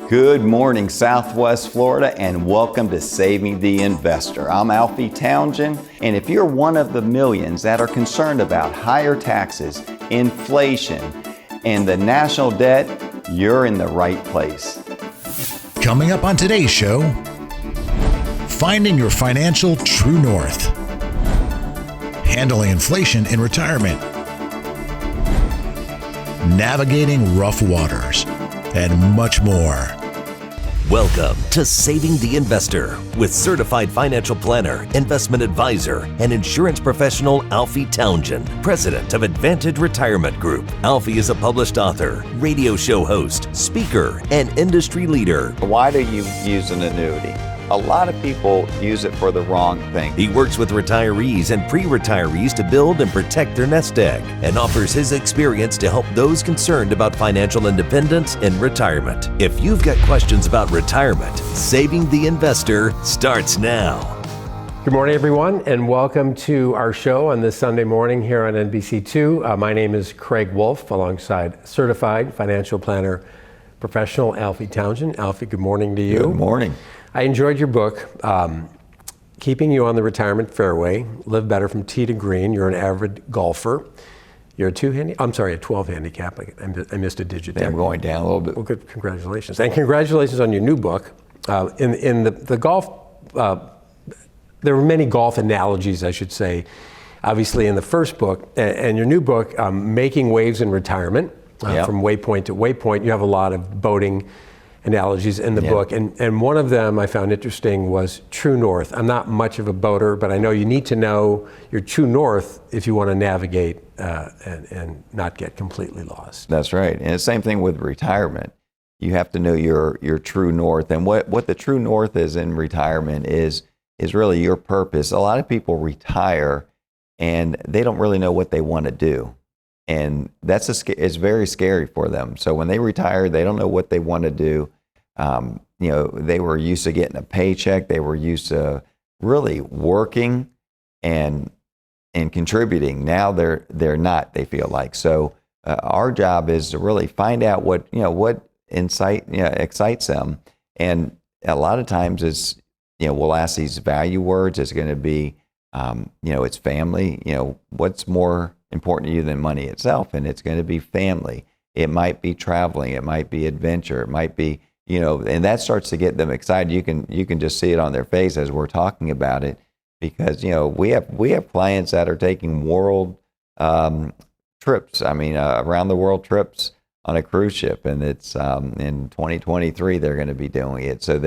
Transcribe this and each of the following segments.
Good morning, Southwest Florida, and welcome to Saving the Investor. I'm Alfie, Townsend, and if you're one of the millions that are concerned about higher taxes, inflation, and the national debt, you're in the right place. Coming up on today's show, finding your financial true north, handling inflation in retirement, navigating rough waters, and much more. Welcome to Saving the Investor with certified financial planner, investment advisor, and insurance professional Alfie Townsend, president of Advantage Retirement Group. Alfie is a published author, radio show host, speaker, and industry leader. Why do you use an annuity? A lot of people use it for the wrong thing. He works with retirees and pre-retirees to build and protect their nest egg and offers his experience to help those concerned about financial independence in retirement. If you've got questions about retirement, Saving the Investor starts now. Good morning, everyone, and welcome to our show on this Sunday morning here on NBC2. My name is Craig Wolf, alongside certified financial planner professional Alfie Townsend. Alfie, good morning to you. Good morning. I enjoyed your book, Keeping You on the Retirement Fairway, Live Better from Tee to Green. You're an avid golfer. You're a 12 handicap. I missed a digit there. I'm going down a little bit. Well, good, congratulations. And congratulations on your new book. In the golf, there were many golf analogies, I should say, obviously in the first book. And your new book, Making Waves in Retirement, from waypoint to waypoint, you have a lot of boating analogies in the book, and one of them I found interesting was true north. I'm not much of a boater, but I know you need to know your true north if you want to navigate and not get completely lost. That's right, and the same thing with retirement. You have to know your true north, and what the true north is in retirement is really your purpose. A lot of people retire and they don't really know what they want to do. And it's very scary for them. So when they retire, they don't know what they want to do. They were used to getting a paycheck. They were used to really working and contributing. Now they're not. They feel like so. Our job is to really find out what excites them. And a lot of times we'll ask these value words. It's going to be it's family. What's more important to you than money itself, and it's going to be family. It might be traveling, it might be adventure, it might be, and that starts to get them excited. You can just see it on their face as we're talking about it, because we have clients that are taking world trips. Around the world trips on a cruise ship, and it's in 2023 they're going to be doing it. So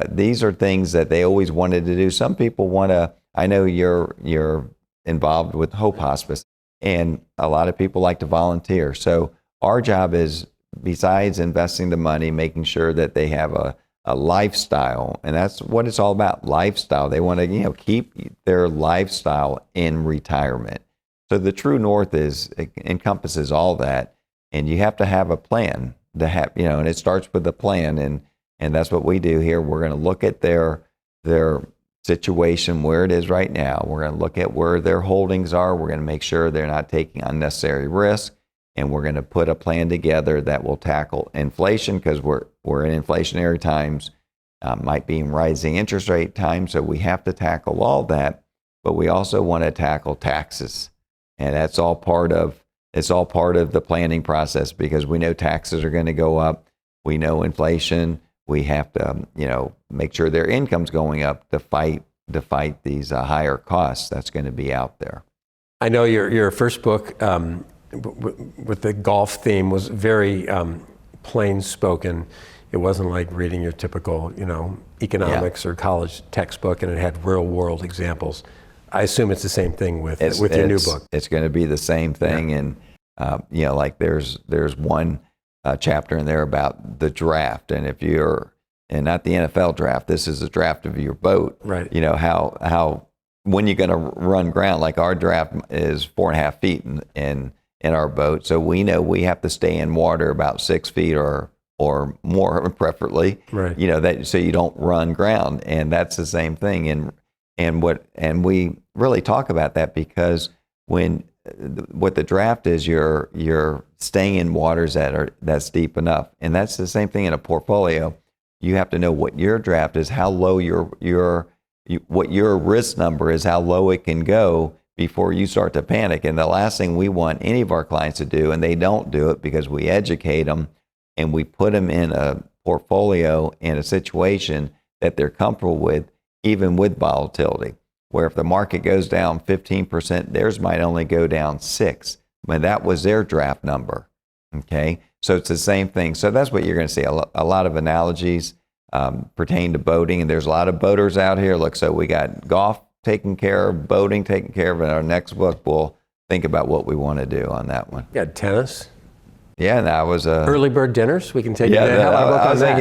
these are things that they always wanted to do. Some people want to. I know you're involved with Hope Hospice, and a lot of people like to volunteer. So our job is, besides investing the money, making sure that they have a lifestyle, and that's what it's all about, lifestyle. They want to keep their lifestyle in retirement. So the true north encompasses all that, and you have to have a plan to have, and it starts with a plan, and that's what we do here. We're going to look at their situation where it is right now. We're going to look at where their holdings are. We're going to make sure they're not taking unnecessary risk, and we're going to put a plan together that will tackle inflation, because we're in inflationary times, might be in rising interest rate times, so we have to tackle all that. But we also want to tackle taxes, and that's all part of the planning process, because we know taxes are going to go up. We know inflation. We have to, make sure their income's going up to fight these higher costs that's going to be out there. I know your first book with the golf theme was very plain spoken. It wasn't like reading your typical, economics or college textbook, and it had real world examples. I assume it's the same thing with your new book. It's going to be the same thing, and like there's one chapter in there about the draft, and if you're, and not the NFL draft, this is a draft of your boat. Right. How when you're going to run ground, like our draft is 4.5 feet in our boat, so we know we have to stay in water about 6 feet or more, preferably. Right. That so you don't run ground, and that's the same thing. And we really talk about that, because when what the draft is, you're staying in waters that's deep enough, and that's the same thing in a portfolio. You have to know what your draft is, how low what your risk number is, how low it can go before you start to panic. And the last thing we want any of our clients to do, and they don't do it because we educate them and we put them in a portfolio in a situation that they're comfortable with, even with volatility, where if the market goes down 15%, theirs might only go down 6%, but that was their draft number. Okay, so it's the same thing. So that's what you're going to see. A lot of analogies pertain to boating, and there's a lot of boaters out here. Look, so we got golf taken care of, boating taken care of. In our next book, we'll think about what we want to do on that one. You got tennis. Yeah, and that was early bird dinners. We can take yeah. you there.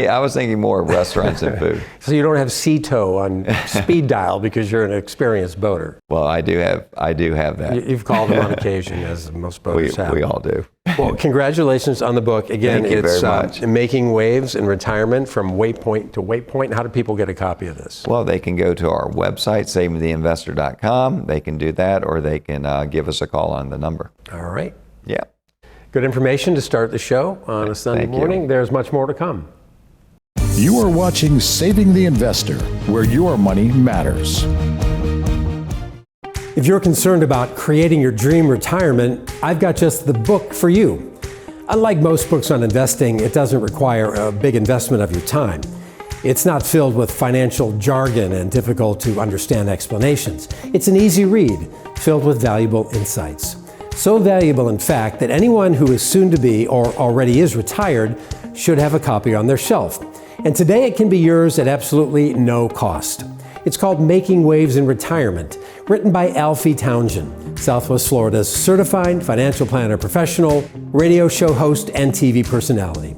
I was thinking more of restaurants and food. So you don't have Sea-Tow on speed dial because you're an experienced boater. Well, I do have that. You've called them on occasion, as most boaters have. We all do. Well, congratulations on the book. Again, Thank you it's very much. Making Waves in Retirement from Waypoint to Waypoint. How do people get a copy of this? Well, they can go to our website, savingtheinvestor.com. They can do that, or they can give us a call on the number. All right. Yeah. Good information to start the show on a Sunday morning. There's much more to come. You are watching Saving the Investor, where your money matters. If you're concerned about creating your dream retirement, I've got just the book for you. Unlike most books on investing, it doesn't require a big investment of your time. It's not filled with financial jargon and difficult to understand explanations. It's an easy read, filled with valuable insights. So valuable, in fact, that anyone who is soon to be or already is retired should have a copy on their shelf. And today it can be yours at absolutely no cost. It's called Making Waves in Retirement, written by Alfie Townsend, Southwest Florida's certified financial planner professional, radio show host, and TV personality.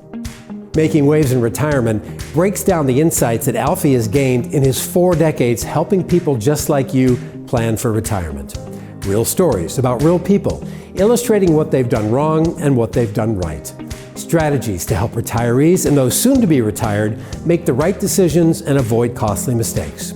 Making Waves in Retirement breaks down the insights that Alfie has gained in his 4 decades helping people just like you plan for retirement. Real stories about real people, illustrating what they've done wrong and what they've done right. Strategies to help retirees and those soon to be retired make the right decisions and avoid costly mistakes.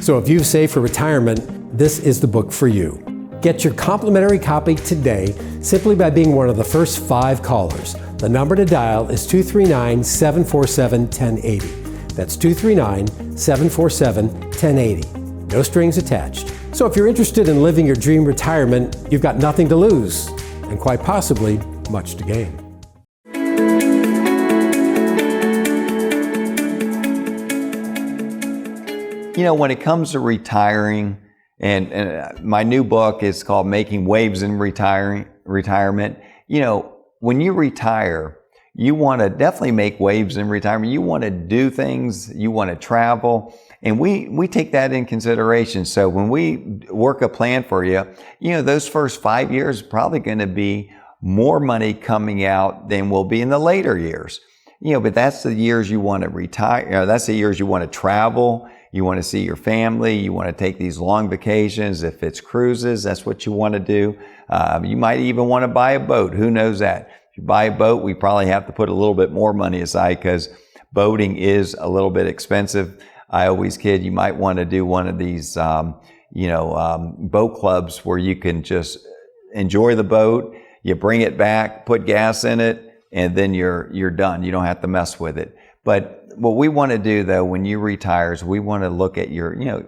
So if you've saved for retirement, this is the book for you. Get your complimentary copy today simply by being one of the first 5 callers. The number to dial is 239-747-1080. That's 239-747-1080. No strings attached. So if you're interested in living your dream retirement, you've got nothing to lose and quite possibly much to gain. You know, when it comes to retiring, and my new book is called Making Waves in Retirement. You know, when you retire, you want to definitely make waves in retirement. You want to do things, you want to travel. And we take that in consideration. So when we work a plan for you, you know, those first 5 years are probably going to be more money coming out than will be in the later years. You know, but that's the years you want to retire. That's the years you want to travel. You want to see your family. You want to take these long vacations. If it's cruises, that's what you want to do. You might even want to buy a boat. Who knows that? If you buy a boat, we probably have to put a little bit more money aside because boating is a little bit expensive. I always kid, you might want to do one of these, boat clubs where you can just enjoy the boat. You bring it back, put gas in it, and then you're done. You don't have to mess with it. But what we want to do, though, when you retire, is we want to look at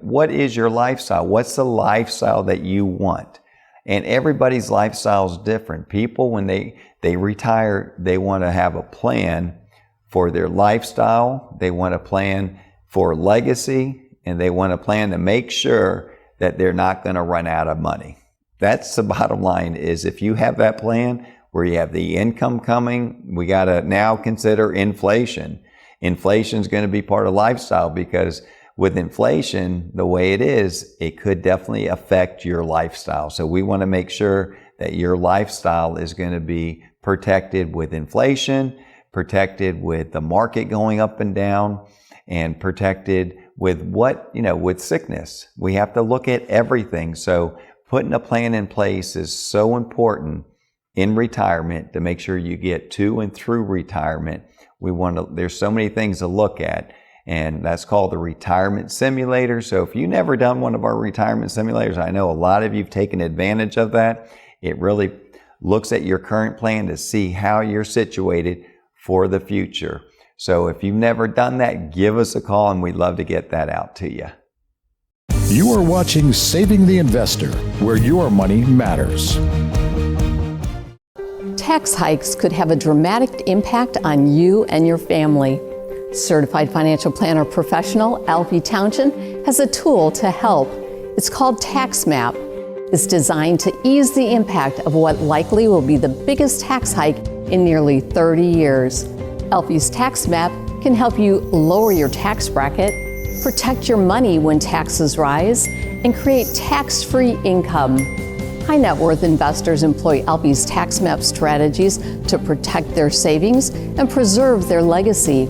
what is your lifestyle? What's the lifestyle that you want? And everybody's lifestyle is different. People, when they retire, they want to have a plan for their lifestyle. They want a plan for legacy, and they want a plan to make sure that they're not going to run out of money. That's the bottom line, is if you have that plan where you have the income coming, we got to now consider inflation. Inflation is going to be part of lifestyle because with inflation, the way it is, it could definitely affect your lifestyle. So we want to make sure that your lifestyle is going to be protected with inflation, protected with the market going up and down, and protected with with sickness. We have to look at everything. So putting a plan in place is so important in retirement to make sure you get to and through retirement. There's so many things to look at, and that's called the retirement simulator. So if you've never done one of our retirement simulators, I know a lot of you've taken advantage of that. It really looks at your current plan to see how you're situated for the future. So if you've never done that, give us a call and we'd love to get that out to you. You are watching Saving the Investor, where your money matters. Tax hikes could have a dramatic impact on you and your family. Certified financial planner professional Alfie Townsend has a tool to help. It's called Tax Map. It's designed to ease the impact of what likely will be the biggest tax hike in nearly 30 years. Alfie's Tax Map can help you lower your tax bracket, protect your money when taxes rise, and create tax-free income. High net worth investors employ Alfie's Tax Map strategies to protect their savings and preserve their legacy.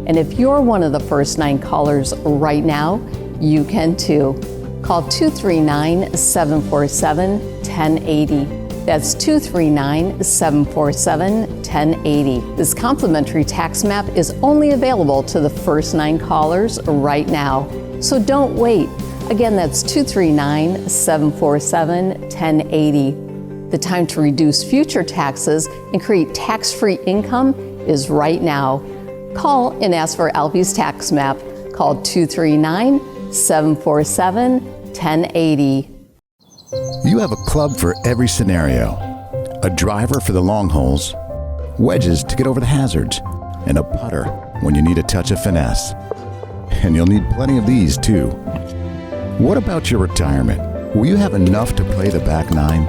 And if you're one of the first 9 callers right now, you can too. Call 239-747-1080. That's 239-747-1080. This complimentary tax map is only available to the first 9 callers right now. So don't wait. Again, that's 239-747-1080. The time to reduce future taxes and create tax-free income is right now. Call and ask for Alfie's Tax Map. Call 239-747-1080. You have a club for every scenario, a driver for the long holes, wedges to get over the hazards, and a putter when you need a touch of finesse. And you'll need plenty of these too. What about your retirement? Will you have enough to play the back 9?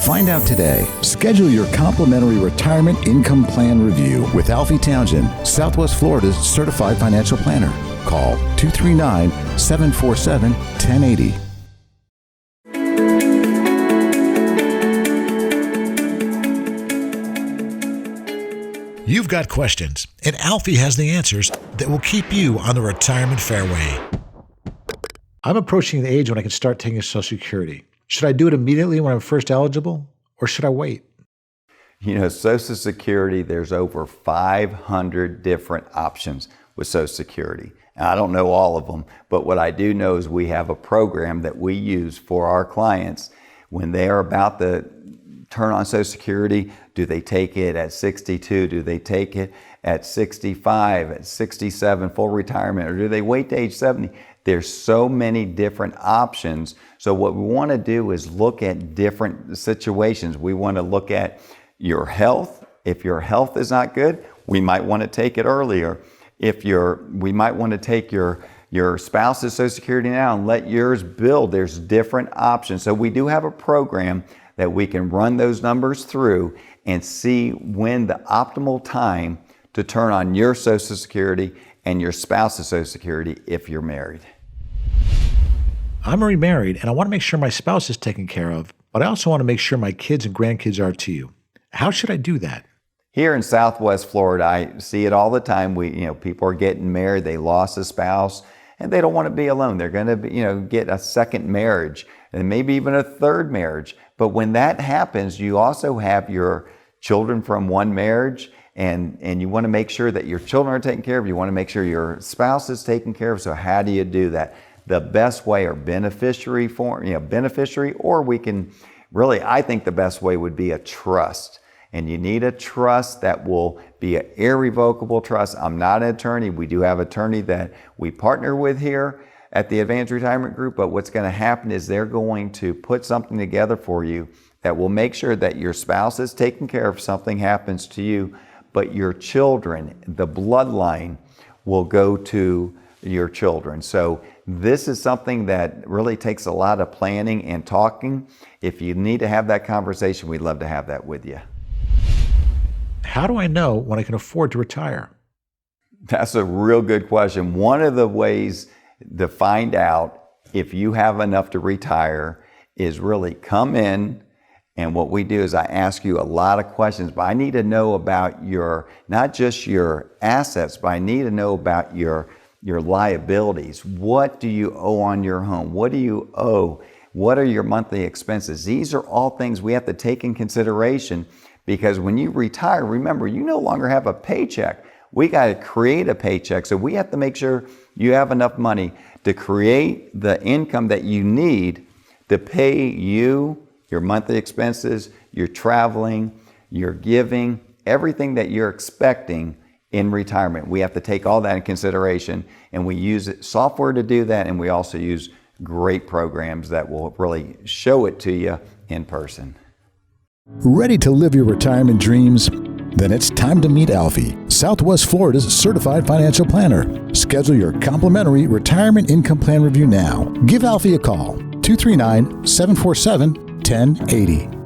Find out today. Schedule your complimentary retirement income plan review with Alfie Townsend, Southwest Florida's certified financial planner. Call 239-747-1080. You've got questions, and Alfie has the answers that will keep you on the retirement fairway. I'm approaching the age when I can start taking Social Security. Should I do it immediately when I'm first eligible, or should I wait? You know, Social Security, there's over 500 different options with Social Security. And I don't know all of them, but what I do know is we have a program that we use for our clients when they are about to turn on Social Security. Do they take it at 62? Do they take it at 65, at 67, full retirement, or do they wait to age 70? There's so many different options. So what we want to do is look at different situations. We want to look at your health. If your health is not good, we might want to take it earlier. We might want to take your spouse's Social Security now and let yours build. There's different options. So we do have a program that we can run those numbers through and see when the optimal time to turn on your Social Security and your spouse's Social Security if you're married. I'm remarried, and I want to make sure my spouse is taken care of, but I also want to make sure my kids and grandkids are too. How should I do that? Here in Southwest Florida, I see it all the time. People are getting married, they lost a spouse, and they don't want to be alone. They're going to, get a second marriage and maybe even a third marriage. But when that happens, you also have your children from one marriage, and you want to make sure that your children are taken care of. You want to make sure your spouse is taken care of. So how do you do that? The best way are beneficiary, or we can really, I think the best way would be a trust. And you need a trust that will be an irrevocable trust. I'm not an attorney. We do have an attorney that we partner with here at the Advanced Retirement Group, but what's going to happen is they're going to put something together for you that will make sure that your spouse is taken care of if something happens to you, but your children, the bloodline, will go to your children. So this is something that really takes a lot of planning and talking. If you need to have that conversation, we'd love to have that with you. How do I know when I can afford to retire? That's a real good question. One of the ways to find out if you have enough to retire is really come in, and what we do is I ask you a lot of questions, but I need to know about not just your assets, but I need to know about your liabilities. What do you owe on your home? What do you owe? What are your monthly expenses? These are all things we have to take in consideration, because when you retire, remember, you no longer have a paycheck. We got to create a paycheck. So we have to make sure you have enough money to create the income that you need to pay you your monthly expenses, your traveling, your giving, everything that you're expecting in retirement. We have to take all that in consideration, and we use software to do that, and we also use great programs that will really show it to you in person. Ready to live your retirement dreams? Then it's time to meet Alfie, Southwest Florida's certified financial planner. Schedule your complimentary retirement income plan review now. Give Alfie a call, 239-747-1080.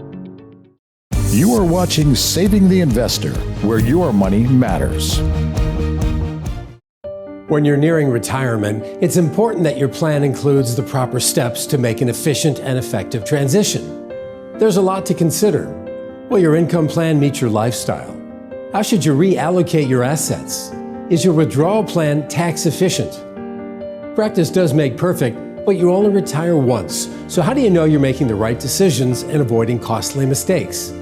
You are watching Saving the Investor, where your money matters. When you're nearing retirement, it's important that your plan includes the proper steps to make an efficient and effective transition. There's a lot to consider. Will your income plan meet your lifestyle? How should you reallocate your assets? Is your withdrawal plan tax efficient? Practice does make perfect, but you only retire once. So how do you know you're making the right decisions and avoiding costly mistakes?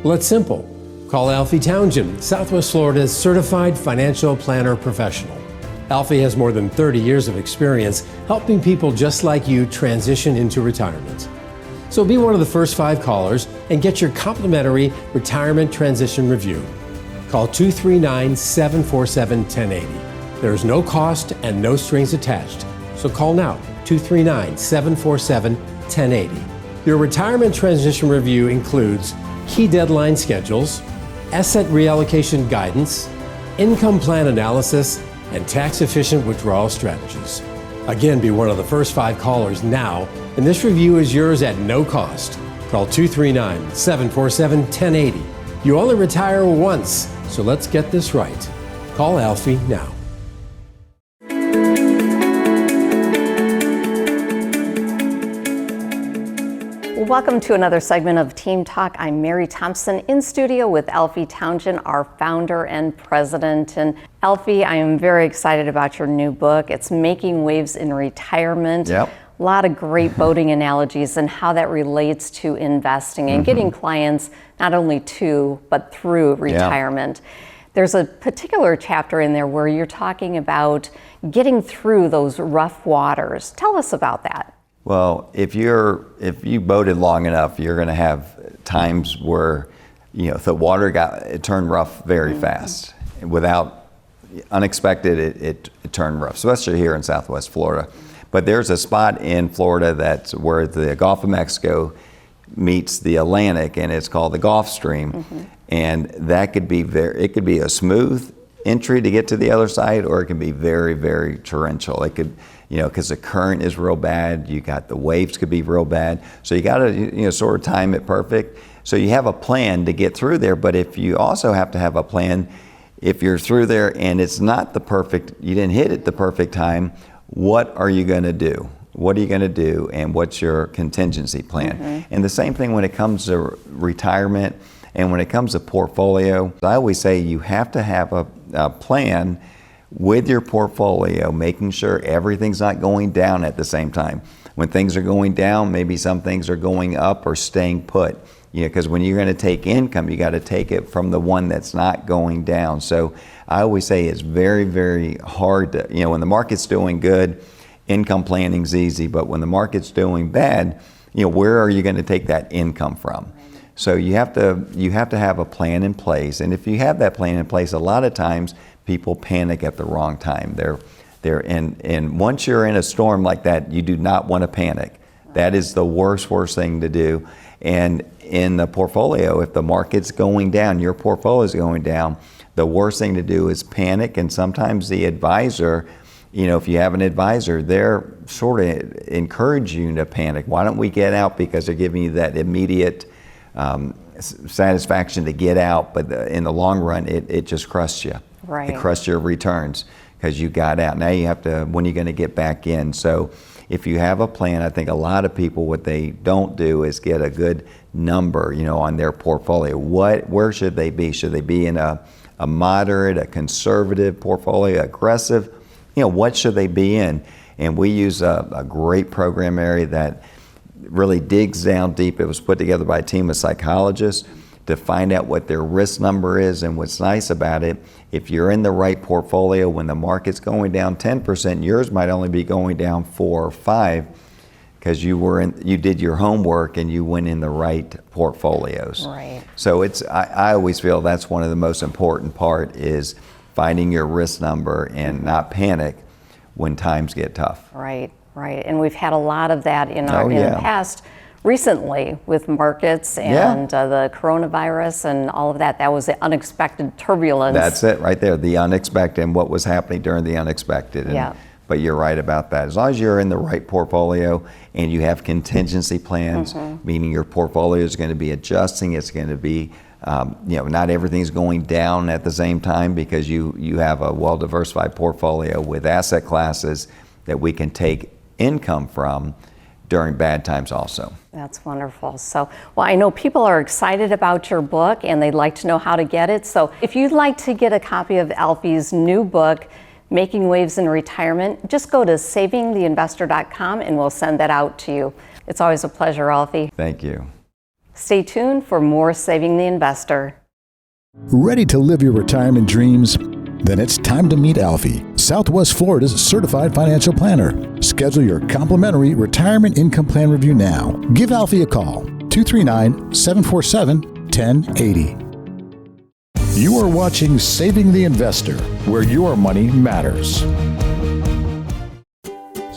Well, it's simple. Call Alfie Townsend, Southwest Florida's certified financial planner professional. Alfie has more than 30 years of experience helping people just like you transition into retirement. So be one of the first 5 callers and get your complimentary retirement transition review. Call 239-747-1080. There is no cost and no strings attached. So call now, 239-747-1080. Your retirement transition review includes key deadline schedules, asset reallocation guidance, income plan analysis, and tax-efficient withdrawal strategies. Again, be one of the first 5 callers now, and this review is yours at no cost. Call 239-747-1080. You only retire once, so let's get this right. Call Alfie now. Welcome to another segment of Team Talk. I'm Mary Thompson in studio with Alfie Townsend, our founder and president. And Alfie, I am very excited about your new book. It's Making Waves in Retirement. Yep. A lot of great boating analogies and how that relates to investing and getting clients not only to, but through retirement. There's a particular chapter in there where you're talking about getting through those rough waters. Tell us about that. Well, if you boated long enough, you're going to have times where, if the water it turned rough very fast. Without unexpected, it turned rough, especially here in Southwest Florida. But there's a spot in Florida that's where the Gulf of Mexico meets the Atlantic, and it's called the Gulf Stream. And that could be it could be a smooth entry to get to the other side, or it can be very, very torrential. It could, because the current is real bad. You got the waves could be real bad. So you got to, sort of time it perfect. So you have a plan to get through there. But if you also have to have a plan, if you're through there and it's not you didn't hit it the perfect time, what are you going to do? What are you going to do? And what's your contingency plan? And the same thing when it comes to retirement and when it comes to portfolio. I always say you have to have a plan with your portfolio, making sure everything's not going down at the same time. When things are going down, maybe some things are going up or staying put. Because when you're going to take income, you got to take it from the one that's not going down. So I always say it's very, very hard to, when the market's doing good, income planning's easy. But when the market's doing bad, where are you going to take that income from? So you have to have a plan in place. And if you have that plan in place, a lot of times people panic at the wrong time. And once you're in a storm like that, you do not want to panic. That is the worst thing to do. And in the portfolio, if the market's going down, your portfolio is going down, the worst thing to do is panic. And sometimes the advisor, if you have an advisor, they're sort of encourage you to panic. Why don't we get out? Because they're giving you that immediate satisfaction to get out. But in the long run, it just crusts you. Right. It crusts your returns because you got out. Now you have to, when are you going to get back in? So if you have a plan, I think a lot of people, what they don't do is get a good number, on their portfolio. Where should they be? Should they be in a moderate, a conservative portfolio, aggressive? What should they be in? And we use a great program area that really digs down deep. It was put together by a team of psychologists to find out what their risk number is. And what's nice about it, if you're in the right portfolio, when the market's going down 10%, yours might only be going down 4 or 5, because you did your homework and you went in the right portfolios. Right. So I always feel that's one of the most important part is finding your risk number and not panic when times get tough. Right, right. And we've had a lot of that in Oh, the yeah. past recently with markets and the coronavirus and all of that. That was the unexpected turbulence. That's it right there, the unexpected and what was happening during the unexpected. Yeah. But you're right about that. As long as you're in the right portfolio and you have contingency plans, meaning your portfolio is going to be adjusting, it's going to be, not everything's going down at the same time because you have a well-diversified portfolio with asset classes that we can take income from during bad times also. That's wonderful. So, well, I know people are excited about your book and they'd like to know how to get it. So if you'd like to get a copy of Alfie's new book, Making Waves in Retirement, just go to savingtheinvestor.com and we'll send that out to you. It's always a pleasure, Alfie. Thank you. Stay tuned for more Saving the Investor. Ready to live your retirement dreams? Then it's time to meet Alfie, Southwest Florida's certified financial planner. Schedule your complimentary retirement income plan review now. Give Alfie a call, 239-747-1080. You are watching Saving the Investor, where your money matters.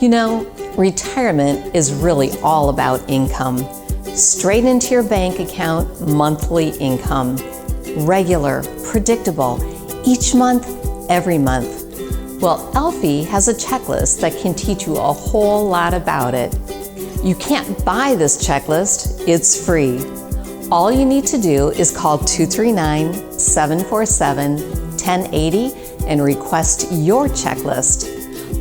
You know, retirement is really all about income. Straight into your bank account, monthly income. Regular, predictable, each month, every month. Well, Alfie has a checklist that can teach you a whole lot about it. You can't buy this checklist, it's free. All you need to do is call 239-747-1080 and request your checklist.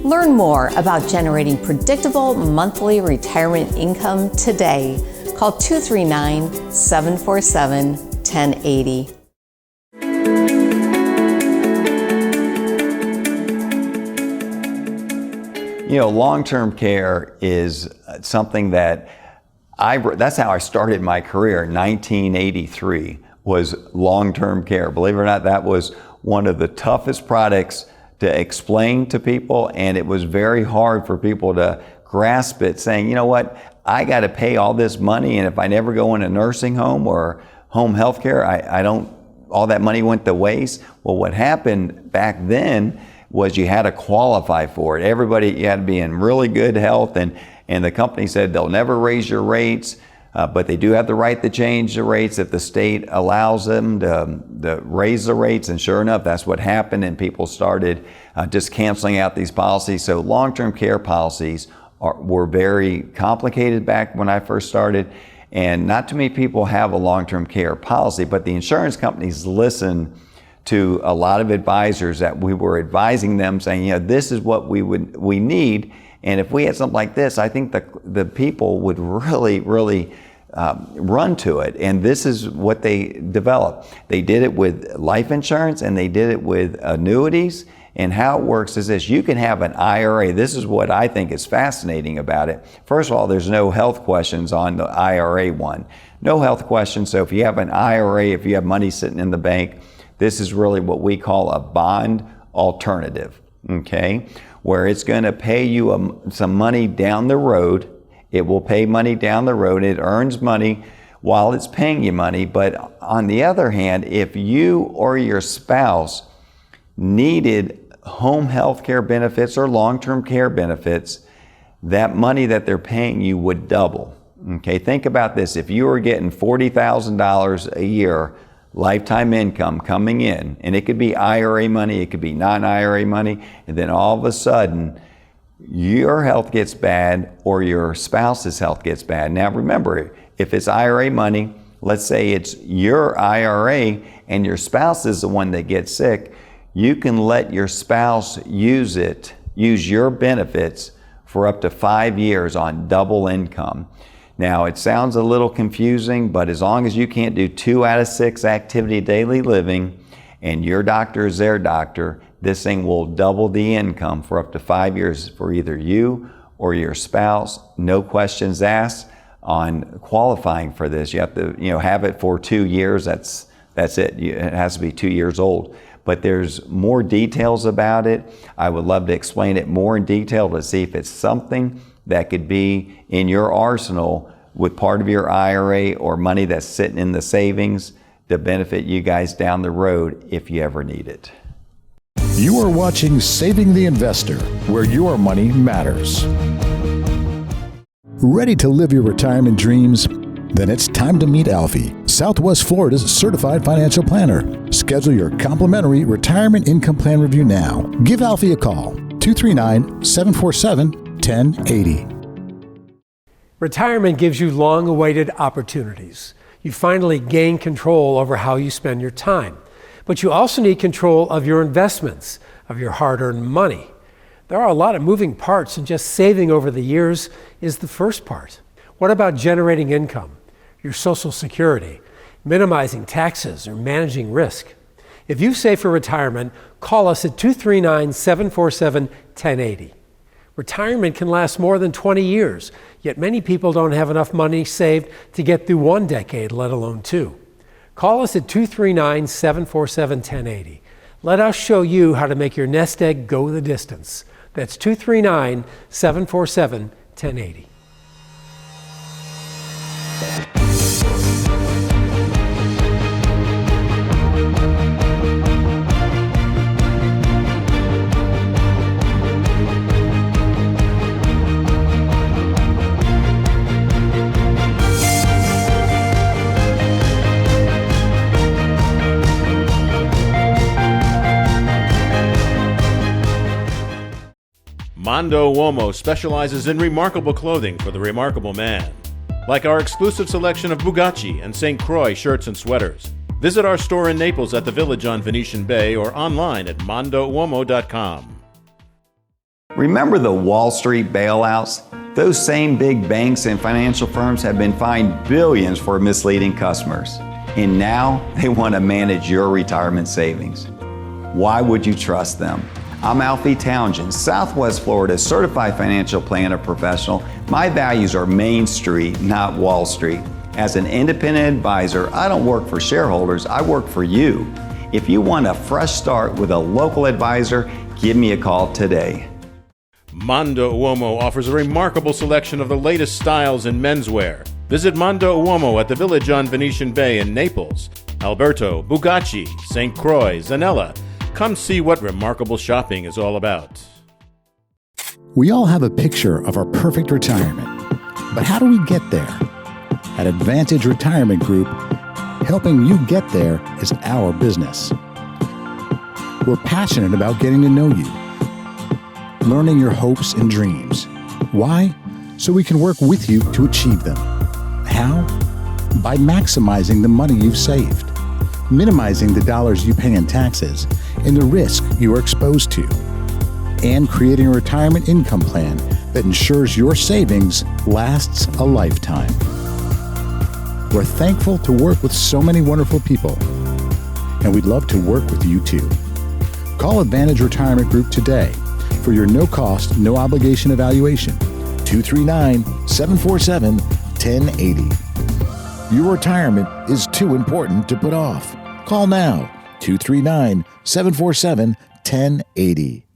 Learn more about generating predictable monthly retirement income today. Call 239-747-1080. Long-term care is something that that's how I started my career in 1983, was long-term care. Believe it or not, that was one of the toughest products to explain to people, and it was very hard for people to grasp it, saying, you know what, I got to pay all this money, and if I never go in a nursing home or home health care, all that money went to waste. Well, what happened back then was you had to qualify for it. You had to be in really good health, and the company said they'll never raise your rates, but they do have the right to change the rates if the state allows them to raise the rates. And sure enough, that's what happened, and people started just canceling out these policies. So long-term care policies were very complicated back when I first started, and not too many people have a long-term care policy, but the insurance companies listen to a lot of advisors that we were advising them, saying, this is what we need. And if we had something like this, I think the people would really, really run to it. And this is what they developed. They did it with life insurance and they did it with annuities. And how it works is this: you can have an IRA. This is what I think is fascinating about it. First of all, there's no health questions on the IRA one. No health questions. So if you have an IRA, if you have money sitting in the bank, this is really what we call a bond alternative, okay? Where it's going to pay you some money down the road. It will pay money down the road. It earns money while it's paying you money. But on the other hand, if you or your spouse needed home health care benefits or long-term care benefits, that money that they're paying you would double. Okay, think about this. If you were getting $40,000 a year lifetime income coming in, and it could be IRA money, it could be non-IRA money, and then all of a sudden your health gets bad or your spouse's health gets bad. Now remember, if it's IRA money, let's say it's your IRA and your spouse is the one that gets sick, you can let your spouse use your benefits for up to 5 years on double income. Now, it sounds a little confusing, but as long as you can't do 2 out of 6 activity daily living and your doctor is their doctor, this thing will double the income for up to 5 years for either you or your spouse. No questions asked on qualifying for this. You have to, have it for 2 years. That's it. It has to be 2 years old. But there's more details about it. I would love to explain it more in detail to see if it's something that could be in your arsenal with part of your IRA or money that's sitting in the savings to benefit you guys down the road if you ever need it. You are watching Saving the Investor, where your money matters. Ready to live your retirement dreams? Then it's time to meet Alfie, Southwest Florida's certified financial planner. Schedule your complimentary retirement income plan review now. Give Alfie a call, 239-747-1080. Retirement gives you long-awaited opportunities. You finally gain control over how you spend your time. But you also need control of your investments, of your hard-earned money. There are a lot of moving parts, and just saving over the years is the first part. What about generating income, your Social Security, minimizing taxes, or managing risk? If you save for retirement, call us at 239-747-1080. Retirement can last more than 20 years, yet many people don't have enough money saved to get through 1 decade, let alone 2. Call us at 239-747-1080. Let us show you how to make your nest egg go the distance. That's 239-747-1080. Mondo Uomo specializes in remarkable clothing for the remarkable man. Like our exclusive selection of Bugatti and St. Croix shirts and sweaters. Visit our store in Naples at the Village on Venetian Bay or online at mondouomo.com. Remember the Wall Street bailouts? Those same big banks and financial firms have been fined billions for misleading customers. And now they want to manage your retirement savings. Why would you trust them? I'm Alfie Townsend, Southwest Florida's certified financial planner professional. My values are Main Street, not Wall Street. As an independent advisor, I don't work for shareholders, I work for you. If you want a fresh start with a local advisor, give me a call today. Mondo Uomo offers a remarkable selection of the latest styles in menswear. Visit Mondo Uomo at the Village on Venetian Bay in Naples. Alberto, Bugatti, St. Croix, Zanella. Come see what remarkable shopping is all about. We all have a picture of our perfect retirement, but how do we get there? At Advantage Retirement Group, helping you get there is our business. We're passionate about getting to know you, learning your hopes and dreams. Why? So we can work with you to achieve them. How? By maximizing the money you've saved, minimizing the dollars you pay in taxes and the risk you are exposed to, and creating a retirement income plan that ensures your savings lasts a lifetime. We're thankful to work with so many wonderful people, and we'd love to work with you too. Call Advantage Retirement Group today for your no-cost, no-obligation evaluation, 239-747-1080. Your retirement is too important to put off. Call now, 239-747-1080.